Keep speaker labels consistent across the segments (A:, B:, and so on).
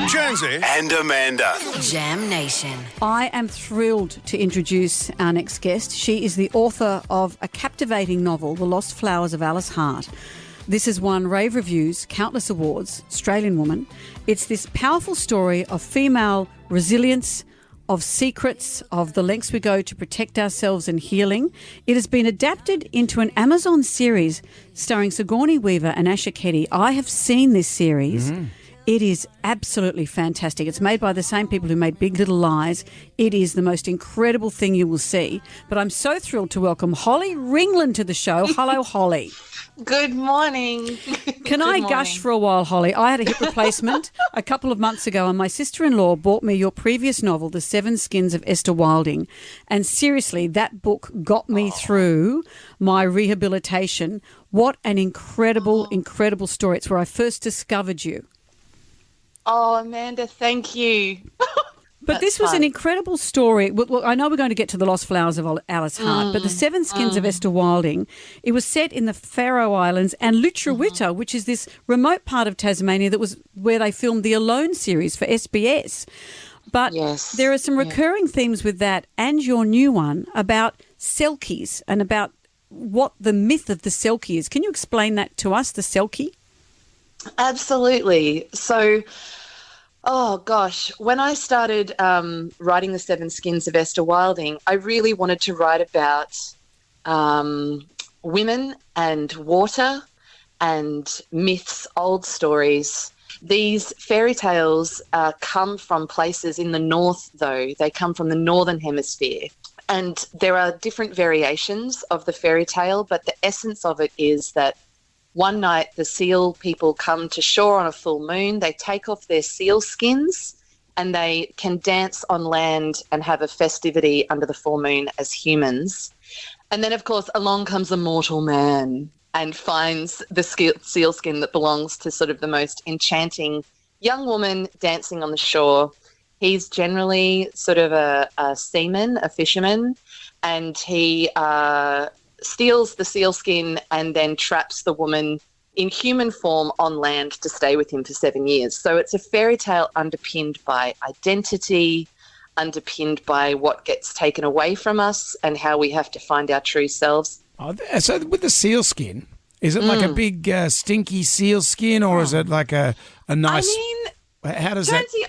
A: Jonesy and Amanda.
B: Jam Nation.
C: I am thrilled to introduce our next guest. She is the author of a captivating novel, The Lost Flowers of Alice Hart. This has won rave reviews, countless awards, Australian woman. It's this powerful story of female resilience, of secrets, of the lengths we go to protect ourselves and healing. It has been adapted into an Amazon series starring Sigourney Weaver and Asha Keddy. I have seen this series. It is absolutely fantastic. It's made by the same people who made Big Little Lies. It is the most incredible thing you will see. But I'm so thrilled to welcome Holly Ringland to the show. Hello, Holly.
D: Good morning.
C: Can I gush for a while, Holly? I had a hip replacement a couple of months ago, and my sister-in-law bought me your previous novel, The Seven Skins of Esther Wilding. And seriously, that book got me through my rehabilitation. What an incredible, incredible story. It's where I first discovered you.
D: Oh, Amanda, thank you.
C: But this was an incredible story. Well, I know we're going to get to The Lost Flowers of Alice Hart, but The Seven Skins of Esther Wilding, it was set in the Faroe Islands and Lutruwita, which is this remote part of Tasmania that was where they filmed the Alone series for SBS. But there are some recurring themes with that and your new one about selkies and about what the myth of the selkie is. Can you explain that to us, the selkie?
D: Absolutely. So, oh gosh, when I started writing The Seven Skins of Esther Wilding, I really wanted to write about women and water and myths, old stories. These fairy tales come from places in the north, though. They come from the northern hemisphere. And there are different variations of the fairy tale, but the essence of it is that one night, the seal people come to shore on a full moon. They take off their seal skins and they can dance on land and have a festivity under the full moon as humans. And then, of course, along comes a mortal man and finds the seal skin that belongs to sort of the most enchanting young woman dancing on the shore. He's generally sort of a seaman, a fisherman, and he steals the sealskin and then traps the woman in human form on land to stay with him for 7 years. So it's a fairy tale underpinned by identity, underpinned by what gets taken away from us and how we have to find our true selves.
E: Oh, so with the sealskin, is it like a big stinky sealskin or is it like a nice...
D: I mean,
E: how does
D: Jonesy,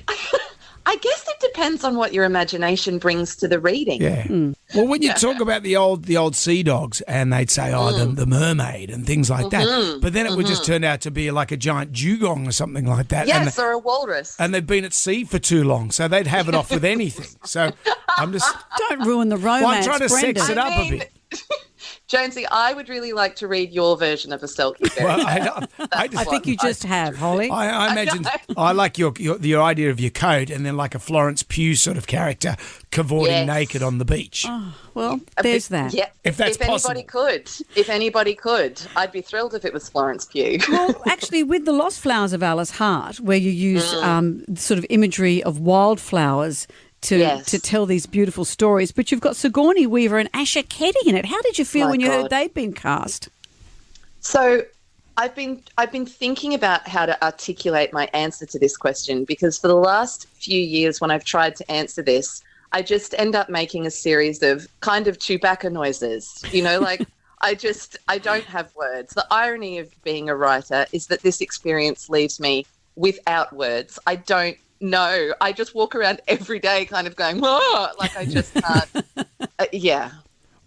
D: I guess it depends on what your imagination brings to the reading.
E: Yeah. Well, when you talk about the old sea dogs and they'd say, the mermaid and things like that, but then it would just turn out to be like a giant dugong or something like that.
D: Yes, or a walrus.
E: And they've been at sea for too long, so they'd have it off with anything. So I'm just...
C: Don't ruin the romance,
E: Well, I'm trying to
C: Brendan.
E: sex it up a bit.
D: Jonesy, I would really like to read your version of a selkie fairy tale.
C: I think you just have, Holly.
E: I imagine I like your idea of your coat and then like a Florence Pugh sort of character cavorting naked on the beach.
C: Oh, well, there's that.
D: Yeah,
E: if that's possible.
D: If anybody could, I'd be thrilled if it was Florence Pugh.
C: Well, actually, with The Lost Flowers of Alice Hart, where you use sort of imagery of wildflowers to tell these beautiful stories, but you've got Sigourney Weaver and Asha Keddy in it. How did you feel when you heard they'd been cast?
D: So I've been thinking about how to articulate my answer to this question, because for the last few years when I've tried to answer this, I just end up making a series of kind of Chewbacca noises, like I don't have words. The irony of being a writer is that this experience leaves me without words. I don't know. I just walk around every day kind of going, whoa, like I just can't.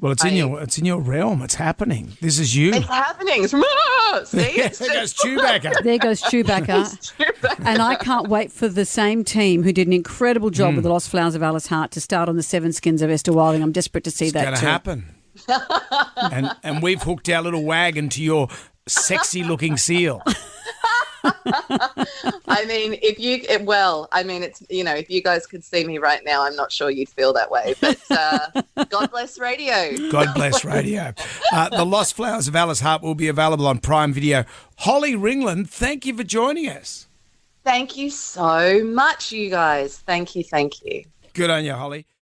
E: Well, it's in your realm. It's happening. This is you.
D: It's happening. See?
E: There goes Chewbacca.
C: There goes Chewbacca. And I can't wait for the same team who did an incredible job with The Lost Flowers of Alice Hart to start on The Seven Skins of Esther Wilding. I'm desperate to see that too.
E: It's going to happen. and we've hooked our little wagon to your sexy-looking seal.
D: I mean, if you guys could see me right now, I'm not sure you'd feel that way. But God bless radio.
E: God bless radio. The Lost Flowers of Alice Hart will be available on Prime Video. Holly Ringland, thank you for joining us.
D: Thank you so much, you guys. Thank you.
E: Good on you, Holly.